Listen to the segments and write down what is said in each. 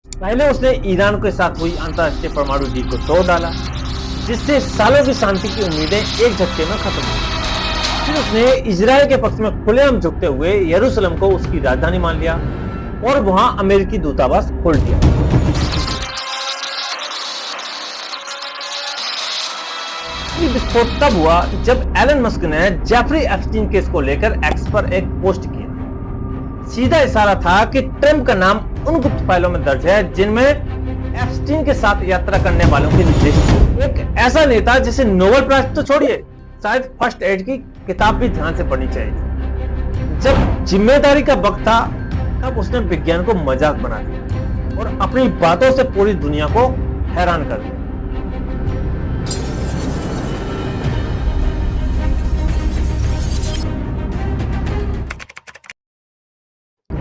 पहले उसने ईरान के साथ हुई अंतरराष्ट्रीय परमाणु डील को तोड़ डाला, जिससे सालों की शांति की उम्मीदें एक झटके में खत्म हुई। फिर उसने इजराइल के पक्ष में खुलेआम झुकते हुए यरूशलेम को उसकी राजधानी मान लिया और वहां अमेरिकी दूतावास खोल दिया। ये विस्फोट तब हुआ जब एलन मस्क ने जेफरी एप्स्टीन केस को लेकर एक्स पर एक पोस्ट किया। सीधा इशारा था कि ट्रंप का नाम उन गुप्त फाइलों में दर्ज है जिनमें एप्स्टीन के साथ यात्रा करने वालों की लिस्ट। एक ऐसा नेता जिसे नोबेल प्राइज तो छोड़िए, शायद फर्स्ट एड की किताब भी ध्यान से पढ़नी चाहिए। जब जिम्मेदारी का वक्त था तब उसने विज्ञान को मजाक बना दिया और अपनी बातों से पूरी दुनिया को हैरान कर दिया।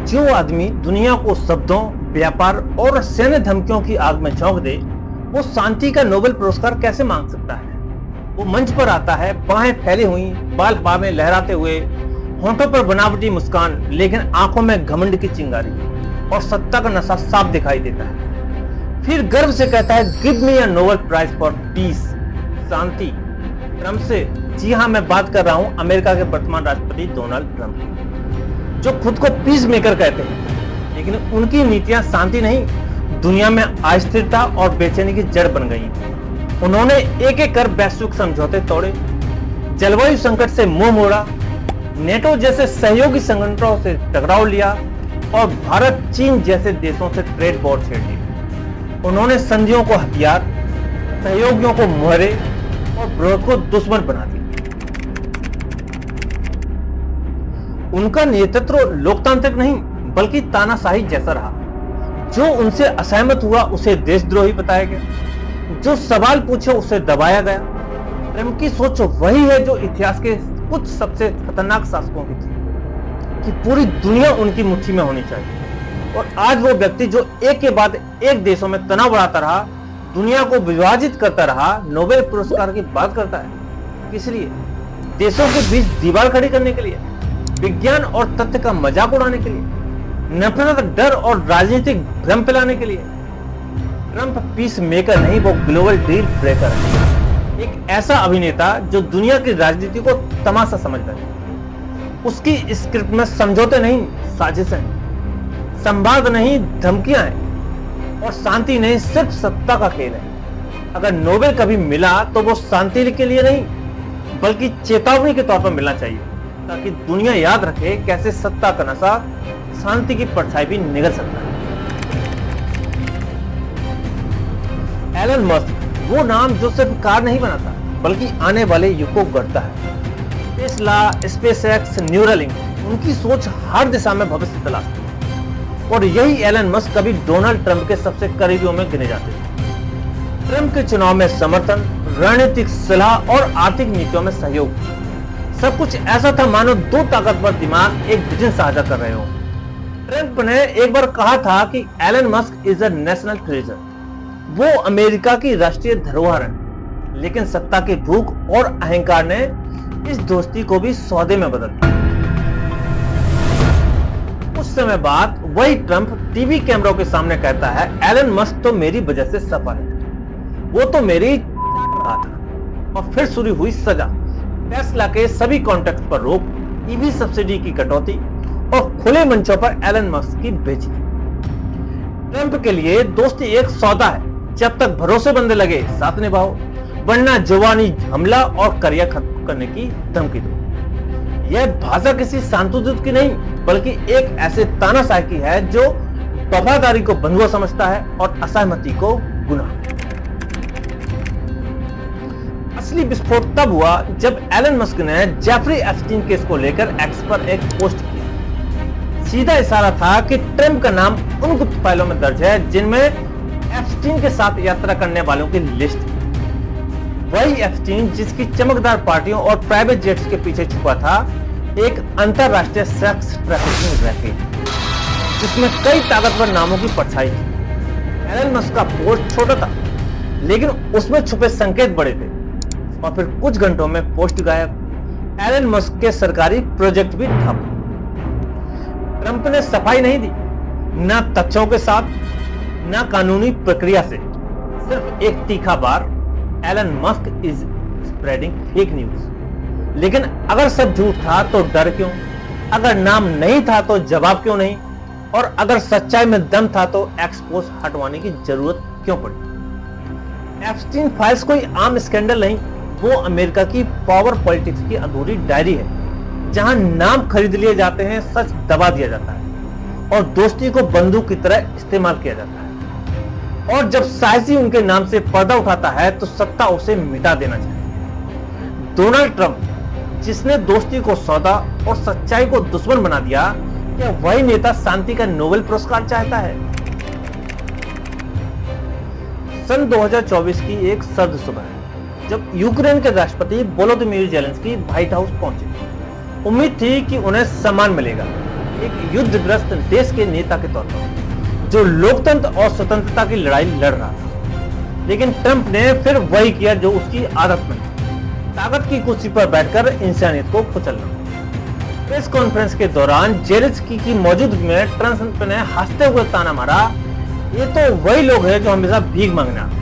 जो आदमी दुनिया को शब्दों, व्यापार और सैन्य धमकियों की आग में झोंक दे, वो शांति का नोबेल पुरस्कार कैसे मांग सकता है? वो मंच पर आता है, बाहें फैली हुई, बाल हवा में लहराते हुए, होंठों पर बनावटी मुस्कान, लेकिन आंखों में घमंड की चिंगारी और सत्ता का नशा साफ दिखाई देता है। फिर गर्व से कहता है, give me a Nobel prize for peace, शांति। ट्रंप से? जी हाँ, मैं बात कर रहा हूं अमेरिका के वर्तमान राष्ट्रपति डोनाल्ड ट्रंप की, जो खुद को पीस मेकर कहते हैं, लेकिन उनकी नीतियां शांति नहीं, दुनिया में अस्थिरता और बेचैनी की जड़ बन गई। उन्होंने एक एक कर वैश्विक समझौते तोड़े, जलवायु संकट से मुंह मोड़ा, नेटो जैसे सहयोगी संगठनों से टकराव लिया और भारत चीन जैसे देशों से ट्रेड वॉर छेड़ ली। उन्होंने संधियों को हथियार, सहयोगियों को मुहरे और विरोध को दुश्मन बना दिया। उनका नेतृत्व लोकतांत्रिक नहीं बल्कि तानाशाही जैसा रहा। जो उनसे असहमत हुआ उसे देशद्रोही बताया गया, जो सवाल पूछे उसे दबाया गया। ट्रंप की सोच वही है जो इतिहास के कुछ सबसे खतरनाक शासकों की थी, कि पूरी दुनिया उनकी मुट्ठी में होनी चाहिए। और आज वो व्यक्ति जो एक के बाद एक देशों में तनाव बढ़ाता रहा, दुनिया को विभाजित करता रहा, नोबेल पुरस्कार की बात करता है। किस लिए? देशों के बीच दीवार खड़ी करने के लिए, विज्ञान और तथ्य का मजाक उड़ाने के लिए, नफरत, डर और राजनीतिक भ्रम फैलाने के लिए। ट्रंप पीस मेकर नहीं, वो ग्लोबल डील ब्रेकर है। एक ऐसा अभिनेता जो दुनिया की राजनीति को तमाशा समझ रहे। उसकी स्क्रिप्ट में समझौते नहीं, साजिशें हैं, संवाद नहीं, धमकियां हैं, और शांति नहीं, सिर्फ सत्ता का खेल है। अगर नोबेल कभी मिला तो वो शांति के लिए नहीं बल्कि चेतावनी के तौर पर मिलना चाहिए, ताकि दुनिया याद रखे कैसे सत्ता का नशा शांति की परछाई भी निगल सकता है। एलन मस्क वो नाम जो सिर्फ कार नहीं बनाता बल्कि आने वाले युग को गढ़ता है। टेस्ला, स्पेसएक्स, न्यूरालिंक, उनकी सोच हर दिशा में भविष्य तलाशती है। और यही एलन मस्क कभी डोनाल्ड ट्रंप के सबसे करीबियों में गिने जाते थे। ट्रंप के चुनाव में समर्थन, रणनीतिक सलाह और आर्थिक नीतियों में सहयोग, सब कुछ ऐसा था मानो दो ताकतवर दिमाग एक विजन साझा कर रहे हो। ट्रंप ने एक बार कहा था कि Elon Musk is a national treasure, वो अमेरिका की राष्ट्रीय धरोहर है। लेकिन सत्ता की भूख और अहंकार ने इस दोस्ती को भी सौदे में बदल दिया। कुछ समय बाद वही ट्रंप टीवी कैमरों के सामने कहता है, एलन मस्क तो मेरी वजह से सफल है, वो तो मेरी रहा था। और फिर शुरू हुई सजा, टेस्ला के सभी कॉन्ट्रैक्ट पर रोक, ईवी सब्सिडी की कटौती और खुले मंचों पर एलन मस्क की बेइज्जती। ट्रंप के लिए दोस्ती एक सौदा है, जब तक भरोसेमंद लगे साथ निभाओ, वरना जवानी हमला और करियर खत्म करने की धमकी दो। यह भाषा किसी शांतुदूत की नहीं बल्कि एक ऐसे तानाशाह की है जो वफादारी को बंधुआ समझता है और असहमति को गुनाह। असली विस्फोट तब हुआ जब एलन मस्क ने जेफरी एप्स्टीन केस को लेकर एक्स पर एक पोस्ट किया। सीधा इशारा था कि ट्रंप का नाम उन गुप्त फाइलों में दर्ज है जिनमें एप्स्टीन के साथ यात्रा करने वालों की लिस्ट। वही एप्स्टीन जिसकी चमकदार पार्टियों और प्राइवेट जेट्स के पीछे छुपा था एक अंतरराष्ट्रीय सेक्स ट्रैफिकिंग रैकेट, जिसमें कई ताकतवर नामों की परछाई थी। एलन मस्क का पोस्ट छोटा था लेकिन उसमें छुपे संकेत बड़े थे, और फिर कुछ घंटों में पोस्ट गायब। एलन मस्क के सरकारी प्रोजेक्ट भी ठप। ट्रंप ने सफाई नहीं दी, न तथ्यों के साथ ना कानूनी प्रक्रिया से, सिर्फ एक तीखा बार, Elon Musk is spreading fake news. लेकिन अगर सब झूठ था तो डर क्यों? अगर नाम नहीं था तो जवाब क्यों नहीं? और अगर सच्चाई में दम था तो एक्सपोज हटवाने की जरूरत क्यों पड़ी? एप्स्टीन फाइल्स कोई आम स्कैंडल नहीं, वो अमेरिका की पावर पॉलिटिक्स की अधूरी डायरी है, जहां नाम खरीद लिए जाते हैं, सच दबा दिया जाता है और दोस्ती को बंदूक की तरह इस्तेमाल किया जाता है। और जब साहसी उनके नाम से पर्दा उठाता है तो सत्ता उसे मिटा देना चाहिए। डोनाल्ड ट्रंप, जिसने दोस्ती को सौदा और सच्चाई को दुश्मन बना दिया, क्या वही नेता शांति का नोबेल पुरस्कार चाहता है? सन 2024 की एक सर्द सुबह जब यूक्रेन के राष्ट्रपति वोलोदिमीर ज़ेलेंस्की व्हाइट हाउस पहुंचे, उम्मीद थी कि उन्हें सम्मान मिलेगा, एक युद्धग्रस्त देश के नेता के तौर पर जो लोकतंत्र और स्वतंत्रता की लड़ाई लड़ रहा था। लेकिन ट्रंप ने फिर वही किया जो उसकी आदत में, ताकत की कुर्सी पर बैठकर इंसानियत को कुचलना। प्रेस कॉन्फ्रेंस के दौरान ज़ेलेंस्की की मौजूदगी में ट्रंप ने हंसते हुए ताना मारा, ये तो वही लोग हैं जो हमेशा भीख मांगने आते हैं।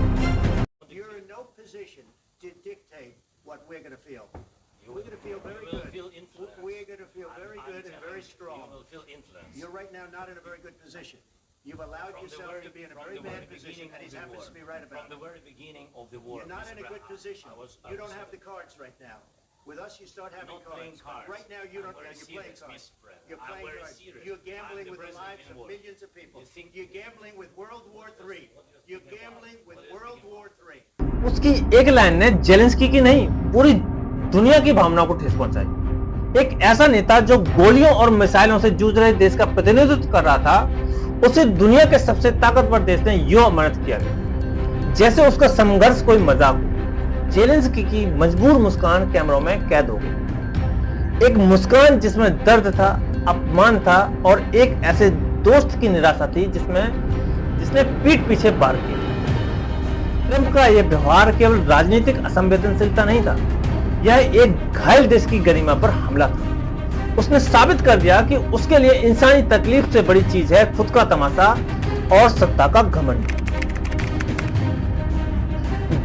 You've allowed yourself to be in a very bad position, and he happens to be right about it. From the very beginning of the war, you're not in a good position. You don't have the cards right now. With us, you start having cards. Right now, you don't. You're playing cards. You're playing cards. You're gambling with the lives of millions of people. You're gambling with World War III. You're gambling with World War III. उसकी एक line ने Zelensky की नहीं, पूरी दुनिया की भावना को ठेस पहुंचाई। एक ऐसा नेता जो गोलियों और मिसाइलों से जूझ रहे देश का प्रतिनिधित्व कर रहा था, उसे दुनिया के सबसे ताकतवर देश ने यूं अपमानित किया गया, जैसे उसका संघर्ष कोई मजाक हो। ज़ेलेंस्की की मजबूर मुस्कान कैमरों में कैद हो गई, एक मुस्कान जिसमें दर्द था, अपमान था और एक ऐसे दोस्त की निराशा थी जिसने पीठ पीछे वार किया। ट्रंप का यह व्यवहार केवल राजनीतिक असंवेदनशीलता नहीं था, यह एक घायल देश की गरिमा पर हमला था। उसने साबित कर दिया कि उसके लिए इंसानी तकलीफ से बड़ी चीज है खुद का तमाशा और सत्ता का घमंड।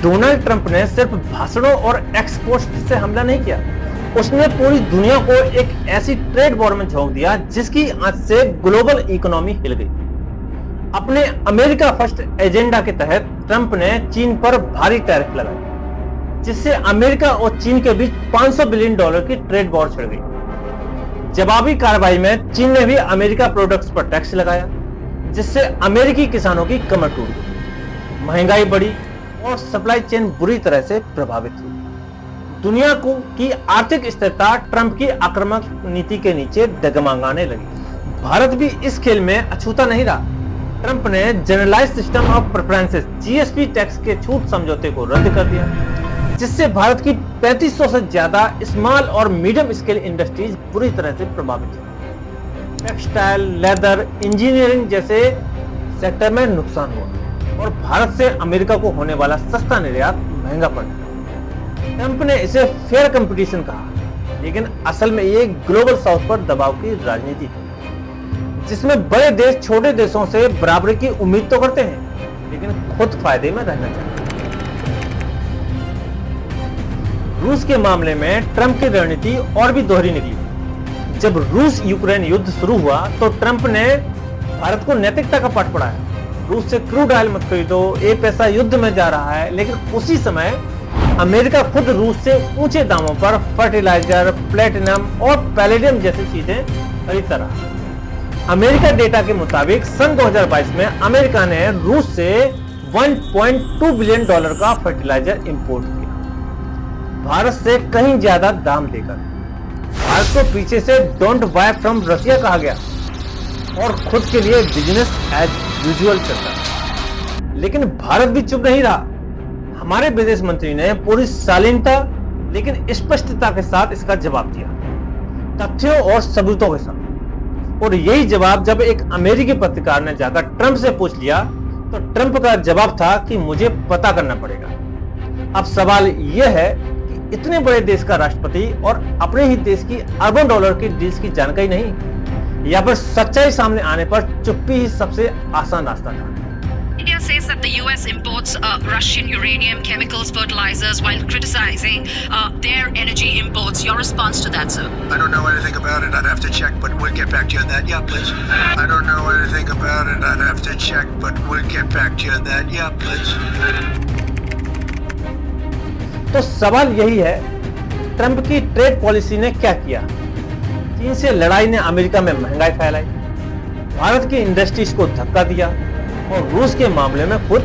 डोनाल्ड ट्रंप ने सिर्फ भाषणों और एक्सपोस्ट से हमला नहीं किया, उसने पूरी दुनिया को एक ऐसी ट्रेड वॉर में झोंक दिया जिसकी आंच से ग्लोबल इकोनॉमी हिल गई। अपने अमेरिका फर्स्ट एजेंडा के तहत ट्रंप ने चीन पर भारी टैरिफ लगाए, जिससे अमेरिका और चीन के बीच $500 बिलियन की ट्रेड वॉर छिड़ गई। जवाबी कार्रवाई में चीन ने भी अमेरिका प्रोडक्ट्स पर टैक्स लगाया, जिससे अमेरिकी किसानों की कमर टूट गई, महंगाई बढ़ी और सप्लाई चेन बुरी तरह से प्रभावित हुई। दुनिया की आर्थिक स्थिरता ट्रंप की आक्रामक नीति के नीचे डगमगाने लगी। भारत भी इस खेल में अछूता नहीं रहा। ट्रंप ने जनरलाइज सिस्टम ऑफ प्रेफरेंसेस (जीएसपी) टैक्स के छूट समझौते को रद्द कर दिया, जिससे भारत की 3500 से ज्यादा स्मॉल और मीडियम स्केल इंडस्ट्रीज बुरी तरह से प्रभावित हुई। टेक्सटाइल, लेदर, इंजीनियरिंग जैसे सेक्टर में नुकसान हुआ और भारत से अमेरिका को होने वाला सस्ता निर्यात महंगा पड़ गया। ट्रंप ने इसे फेयर कंपटीशन कहा, लेकिन असल में ये ग्लोबल साउथ पर दबाव की राजनीति थी, जिसमें बड़े देश छोटे देशों से बराबरी की उम्मीद तो करते हैं, लेकिन खुद फायदे में रहना चाहते हैं। रूस के मामले में ट्रंप की रणनीति और भी दोहरी निकली। जब रूस यूक्रेन युद्ध शुरू हुआ तो ट्रंप ने भारत को नैतिकता का पाठ पढ़ाया। रूस से क्रूड ऑयल मत खरीदो, ये पैसा युद्ध में जा रहा है। लेकिन उसी समय अमेरिका खुद रूस से ऊंचे दामों पर फर्टिलाइजर, प्लेटिनम और पैलेडियम जैसी चीजें खरीदता रहा। अमेरिका डेटा के मुताबिक सन 2022 में अमेरिका ने रूस से $1.2 बिलियन का फर्टिलाइजर इंपोर्ट किया, भारत से कहीं ज्यादा दाम देकर। भारत को पीछे से डोंट बाय फ्रॉम रशिया कहा गया और खुद के लिए बिजनेस एज यूजुअल चलता। लेकिन भारत भी चुप नहीं रहा। हमारे विदेश मंत्री ने पूरी शालीनता लेकिन स्पष्टता के साथ इसका जवाब दिया, तथ्यों और सबूतों के साथ। और यही जवाब जब एक अमेरिकी पत्रकार ने जाकर ट्रंप से पूछ लिया तो ट्रंप का जवाब था कि मुझे पता करना पड़ेगा। अब सवाल यह है कि इतने बड़े देश का राष्ट्रपति और अपने ही देश की अरबों डॉलर की डील्स की जानकारी नहीं, या फिर सच्चाई सामने आने पर चुप्पी ही सबसे आसान रास्ता था। says that the US imports Russian uranium, chemicals, fertilizers, while criticizing their energy imports. Your response to that, sir? I don't know anything about it. I'd have to check, but we'll get back to you on that. Yeah, please. I don't know anything about it. I'd have to check, but we'll get back to you on that. Yeah, please. तो सवाल यही है, Trump की trade policy ने क्या किया? चीन से लड़ाई ने अमेरिका में महंगाई फैलाई, भारत की इंडस्ट्रीज को धक्का दिया और रूस के मामले में खुद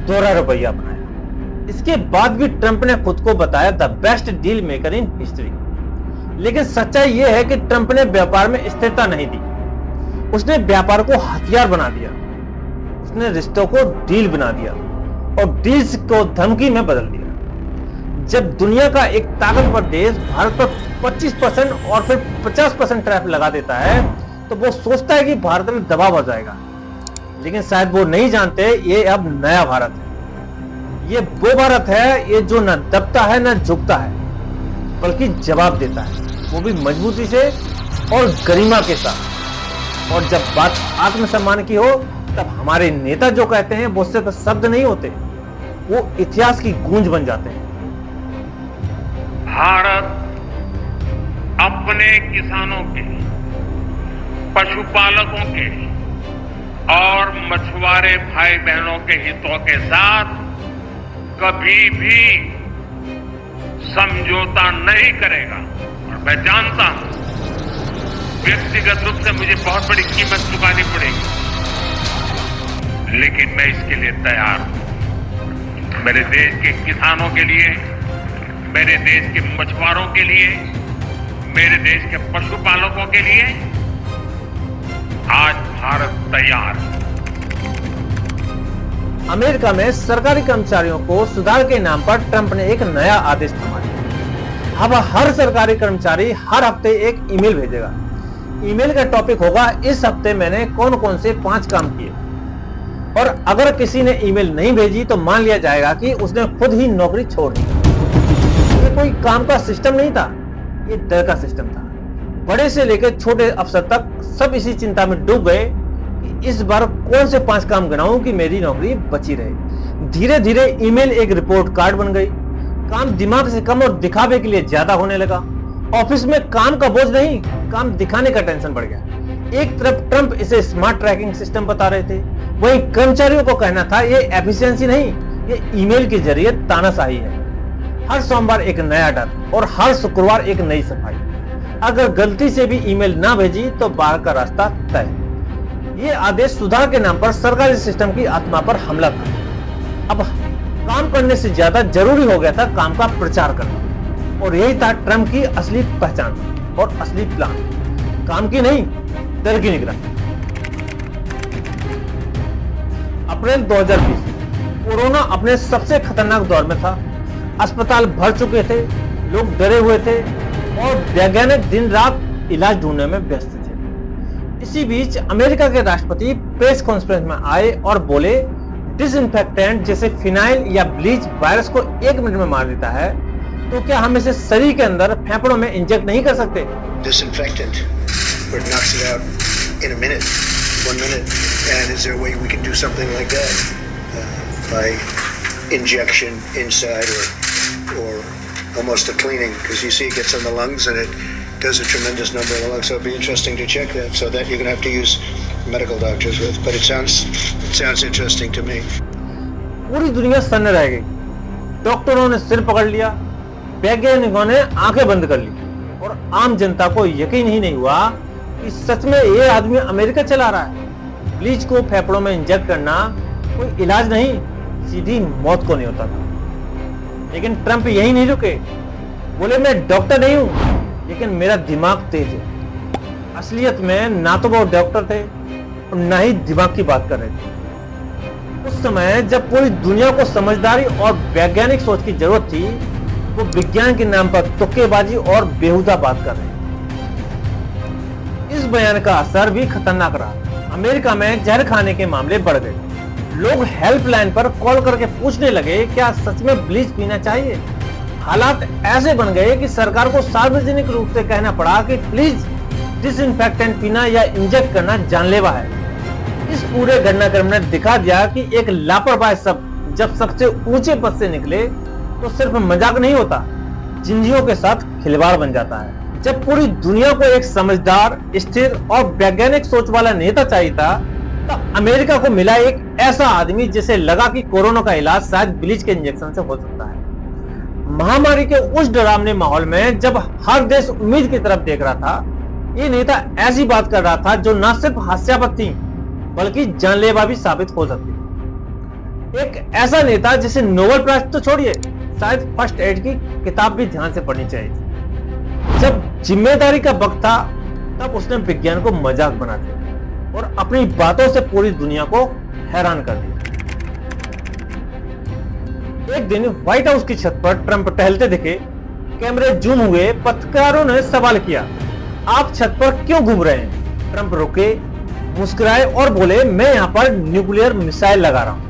दोहरा रवैया अपनाया। इसके बाद भी ट्रंप ने खुद को बताया the best deal maker in history. लेकिन सच्चाई यह है कि ट्रंप ने व्यापार में स्थिरता नहीं दी। उसने व्यापार को हथियार बना दिया, उसने रिश्तों को डील बना दिया और डील्स को धमकी में बदल दिया। जब दुनिया का एक ताकतवर देश भारत पर 25% और फिर 50% टैरिफ लगा देता है तो वो सोचता है कि भारत में दबाव आ जाएगा, लेकिन शायद वो नहीं जानते ये अब नया भारत है। ये वो भारत है ये जो न दबता है न झुकता है, बल्कि जवाब देता है, वो भी मजबूती से और गरिमा के साथ। और जब बात आत्मसम्मान की हो तब हमारे नेता जो कहते हैं वो सिर्फ शब्द नहीं होते, वो इतिहास की गूंज बन जाते हैं। भारत अपने किसानों के, पशुपालकों के और मछुआरे भाई बहनों के हितों के साथ कभी भी समझौता नहीं करेगा। और मैं जानता हूं व्यक्तिगत रूप से मुझे बहुत बड़ी कीमत चुकानी पड़ेगी, लेकिन मैं इसके लिए तैयार हूं। मेरे देश के किसानों के लिए, मेरे देश के मछुआरों के लिए, मेरे देश के पशुपालकों के लिए आज भारत तैयार है। अमेरिका में सरकारी कर्मचारियों को सुधार के नाम पर ट्रंप ने एक नया आदेश थमा दिया। अब हर सरकारी कर्मचारी हर हफ्ते एक ईमेल भेजेगा। ईमेल का टॉपिक होगा इस हफ्ते मैंने कौन कौन से 5 काम किए, और अगर किसी ने ईमेल नहीं भेजी तो मान लिया जाएगा कि उसने खुद ही नौकरी छोड़ दी। ये कोई काम का सिस्टम नहीं था, ये डर का सिस्टम था। बड़े से लेकर छोटे अफसर तक सब इसी चिंता में डूब गए कि इस बार कौन से 5 काम गिनाऊं कि मेरी नौकरी बची रहे। धीरे धीरे ईमेल एक रिपोर्ट कार्ड बन गई। काम दिमाग से कम और दिखावे के लिए ज्यादा होने लगा। ऑफिस में काम का बोझ नहीं, काम दिखाने का टेंशन बढ़ गया। एक तरफ ट्रंप इसे स्मार्ट ट्रैकिंग सिस्टम बता रहे थे, वहीं कर्मचारियों को कहना था ये एफिशिएंसी नहीं, ये ईमेल के जरिए तानाशाही है। हर सोमवार एक नया डर और हर शुक्रवार एक नई सफाई। अगर गलती से भी ईमेल ना भेजी तो बाहर का रास्ता तय। ये आदेश सुधार के नाम पर सरकारी सिस्टम की आत्मा पर हमला था। अब काम करने से ज्यादा जरूरी हो गया था काम का प्रचार करना, और यही था ट्रंप की असली पहचान और असली प्लान। काम की नहीं, डर की निगरानी। अप्रैल 2020 कोरोना अपने सबसे खतरनाक दौर में था। अस्पताल भर चुके थे, लोग डरे हुए थे और वैज्ञानिक दिन रात इलाज ढूंढने में व्यस्त थे। इसी बीच अमेरिका के राष्ट्रपति प्रेस कॉन्फ्रेंस में आए और बोले डिसइंफेक्टेंट जैसे फिनाइल या ब्लीच वायरस को 1 मिनट में मार देता है, तो क्या हम इसे शरीर के अंदर फेफड़ों में इंजेक्ट नहीं कर सकते? Disinfectant, where it knocks it out in a minute, 1 minute. And is there a way we can do something like that by injection inside or almost a cleaning? Because you see it gets on the lungs and it does a tremendous number of the lungs. So it'd be interesting to check that. So that you're going to have to use medical doctors with. But it sounds interesting to me. पूरी दुनिया सन्न रह गई। डॉक्टरों ने सिर पकड़ लिया, वैज्ञानिकों ने आंखें बंद कर ली, और आम जनता को यकीन ही नहीं हुआ कि सच में ये आदमी अमेरिका चला रहा है। ब्लीच को फेफड़ों में इंजेक्ट करना कोई इलाज नहीं, सीधी मौत को नहीं होता था। लेकिन ट्रंप यही नहीं रुके, बोले मैं डॉक्टर नहीं हूं, लेकिन मेरा दिमाग तेज है। असलियत में ना तो वो डॉक्टर थे और ना ही दिमाग की बात कर रहे थे। उस समय जब पूरी दुनिया को समझदारी और वैज्ञानिक सोच की जरूरत थी, वो विज्ञान के नाम पर तुक्केबाजी और बेहुदा बात कर रहे हैं। इस बयान का असर भी खतरनाक रहा। अमेरिका में जहर खाने के मामले बढ़ गए। लोग हेल्पलाइन पर कॉल करके पूछने लगे क्या सच में ब्लीच पीना चाहिए। हालात ऐसे बन गए कि सरकार को सार्वजनिक रूप से कहना पड़ा कि प्लीज डिसइंफेक्टेंट पीना या इंजेक्ट करना जानलेवा है। इस पूरे घटनाक्रम ने दिखा दिया कि एक लापरवाह शख्स जब सबसे ऊंचे पद से निकले तो सिर्फ मजाक नहीं होता, जिंदगियों के साथ खिलवाड़ बन जाता है। जब पूरी दुनिया को एक समझदार, स्थिर और वैज्ञानिक सोच वाला नेता चाहिए था, तब अमेरिका को मिला एक ऐसा आदमी जिसे लगा कि कोरोना का इलाज शायद ब्लीच के इंजेक्शन से हो सकता है। महामारी के उस डरावने माहौल में जब हर देश उम्मीद की तरफ देख रहा था, ये नेता ऐसी बात कर रहा था जो न सिर्फ हास्यास्पद थी बल्कि जानलेवा भी साबित हो सकती थी। एक ऐसा नेता जिसे नोबेल प्राइज तो छोड़िए, शायद फर्स्ट एड की किताब भी ध्यान से पढ़नी चाहिए थी। जब जिम्मेदारी का वक्त था तब उसने विज्ञान को मजाक बना दिया और अपनी बातों से पूरी दुनिया को हैरान कर दिया। एक दिन व्हाइट हाउस की छत पर ट्रंप टहलते दिखे, कैमरे जूम हुए, पत्रकारों ने सवाल किया, आप छत पर क्यों घूम रहे हैं? ट्रंप रुके, मुस्कुराए और बोले, मैं यहां पर न्यूक्लियर मिसाइल लगा रहा हूं।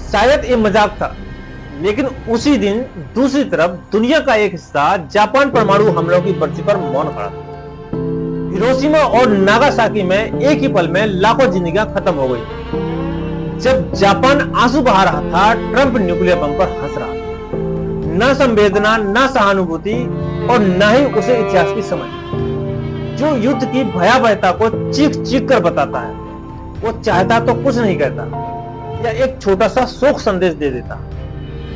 शायद ये मजाक था, लेकिन उसी दिन दूसरी तरफ दुनिया का एक हिस्सा जापान परमाणु हमलों की बरसी पर मौन खड़ा था। हिरोशिमा और नागासाकी में एक ही पल में लाखों जिंदगियां खत्म हो गई। जब जापान आंसू बहा रहा था, ट्रंप न्यूक्लियर बम पर हंस रहा था। न संवेदना, न सहानुभूति और न ही उसे इतिहास की समझ। जो युद्ध की भयावहता को चीख चीख कर बताता है, वो चाहता तो कुछ नहीं करता या एक छोटा सा शोक संदेश दे देता,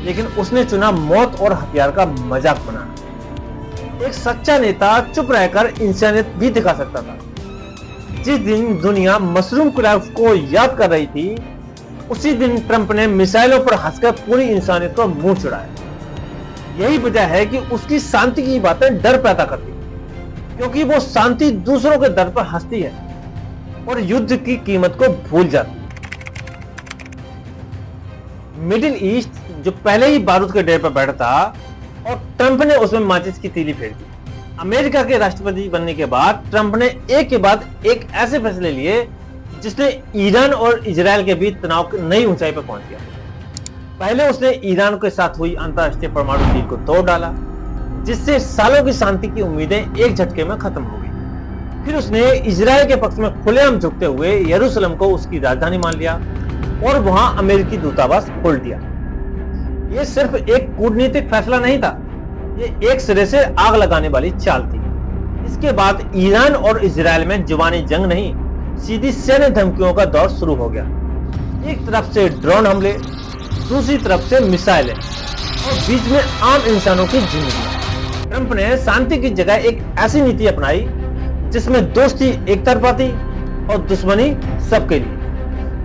लेकिन उसने चुना मौत और हथियार का मजाक बनाना। एक सच्चा नेता चुप रहकर इंसानियत भी दिखा सकता था। जिस दिन दुनिया मशरूम क्लैब को याद कर रही थी, उसी दिन ट्रंप ने मिसाइलों पर हंसकर पूरी इंसानियत को मुंह चढ़ाया। यही वजह है कि उसकी शांति की बातें डर पैदा करती, क्योंकि वो शांति दूसरों के दर पर हंसती है और युद्ध की कीमत को भूल जाती है। मिडिल ईस्ट जो पहले ही बारूद के ढेर पर बैठा था और ट्रंप ने उसमें माचिस की तीली फेंक दी। अमेरिका के राष्ट्रपति बनने के बाद ट्रंप ने एक के बाद एक ऐसे फैसले लिए जिसने ईरान और इजराइल के बीच तनाव नई ऊंचाई पर पहुंच गया। पहले उसने ईरान के साथ हुई अंतरराष्ट्रीय परमाणु डील को तोड़ डाला, जिससे सालों की शांति की उम्मीदें एक झटके में खत्म हो गई। फिर उसने इजराइल के पक्ष में खुलेआम झुकते हुए यरूशलेम को उसकी राजधानी मान लिया और वहां अमेरिकी दूतावास खोल दिया। यह सिर्फ एक कूटनीतिक फैसला नहीं था, ये एक सिरे से आग लगाने वाली चाल थी। इसके बाद ईरान और इजराइल में जुबानी जंग नहीं, सीधी सैन्य धमकियों का दौर शुरू हो गया। एक तरफ से ड्रोन हमले, दूसरी तरफ से मिसाइलें और बीच में आम इंसानों की जिंदगी। ट्रंप ने शांति की जगह एक ऐसी नीति अपनाई जिसमें दोस्ती एक तरफा थी और दुश्मनी सबके लिए।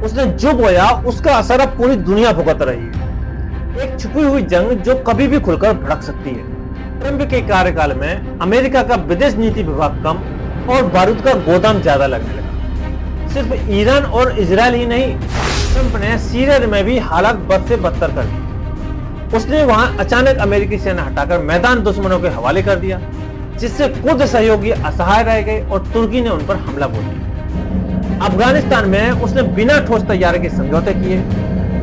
उसने जो बोया उसका असर अब पूरी दुनिया भुगत रही है। एक छुपी हुई जंग जो कभी भी खुलकर भड़क सकती है। ट्रंप के कार्यकाल में अमेरिका का विदेश नीति विभाग कम और बारूद का गोदाम ज्यादा लगने लगा। सिर्फ ईरान और इजराइल ही नहीं, ट्रंप ने सीरिया में भी हालात बद से बदतर कर दिए। उसने वहां अचानक अमेरिकी सेना हटाकर मैदान दुश्मनों के हवाले कर दिया, जिससे खुद सहयोगी असहाय रह गए और तुर्की ने उन पर हमला बोल दिया। अफगानिस्तान में उसने बिना ठोस तैयारी के समझौते किए,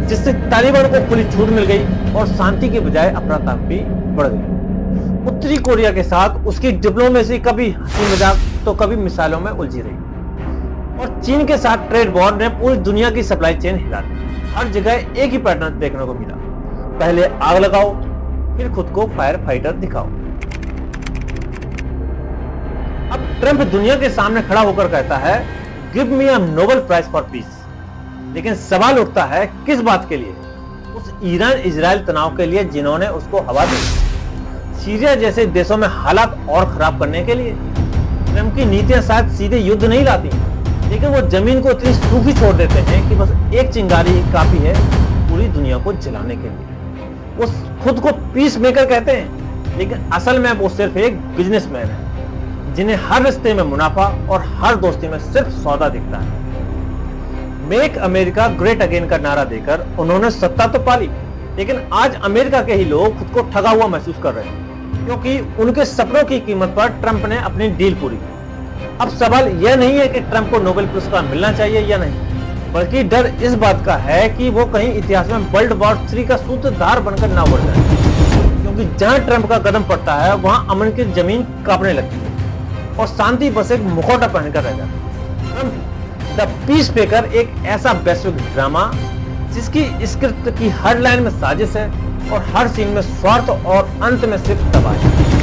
जिससे तालिबान को खुली छूट मिल गई और शांति के बजाय अफरा भी बढ़ गई। उत्तरी कोरिया के साथ उसकी डिप्लोमेसी कभी हंसी मजाक तो कभी मिसाइलों में उलझी रही। और चीन के साथ ट्रेड वॉर ने पूरी दुनिया की सप्लाई चेन हिला दी। हर जगह एक ही पैटर्न देखने को मिला, पहले आग लगाओ फिर खुद को फायर फाइटर दिखाओ। अब ट्रंप दुनिया के सामने खड़ा होकर कहता है, give me a Nobel prize for peace. लेकिन सवाल उठता है, किस बात के लिए? उस ईरान इजराइल तनाव के लिए जिन्होंने उसको हवा दी, सीरिया जैसे देशों में हालात और खराब करने के लिए। ट्रंप की नीतियां शायद सीधे युद्ध नहीं लाती, लेकिन वो जमीन को इतनी सूखी छोड़ देते हैं कि बस एक चिंगारी ही काफी है पूरी दुनिया को जलाने के लिए। वो खुद को पीस मेकर कहते हैं, लेकिन असल में वो सिर्फ एक बिजनेसमैन है। जिन्हें हर रिश्ते में मुनाफा और हर दोस्ती में सिर्फ सौदा दिखता है। मेक अमेरिका ग्रेट अगेन का नारा देकर उन्होंने सत्ता तो पाली, लेकिन आज अमेरिका के ही लोग खुद को ठगा हुआ महसूस कर रहे हैं, क्योंकि उनके सपनों की कीमत पर ट्रंप ने अपनी डील पूरी की। अब सवाल यह नहीं है कि ट्रंप को नोबेल पुरस्कार मिलना चाहिए या नहीं, बल्कि डर इस बात का है कि वो कहीं इतिहास में वर्ल्ड वॉर 3 का सूत्रधार बनकर ना उड़ जाए, क्योंकि जहां ट्रंप का कदम पड़ता है वहां अमन की जमीन कांपने लगती है और शांति बस एक मुखौटा पहनकर रह जाती है। ट्रंप द पीस मेकर एक ऐसा वैश्विक ड्रामा जिसकी स्क्रिप्ट की हर लाइन में साजिश है और हर सीन में स्वार्थ और अंत में सिर्फ तबाही।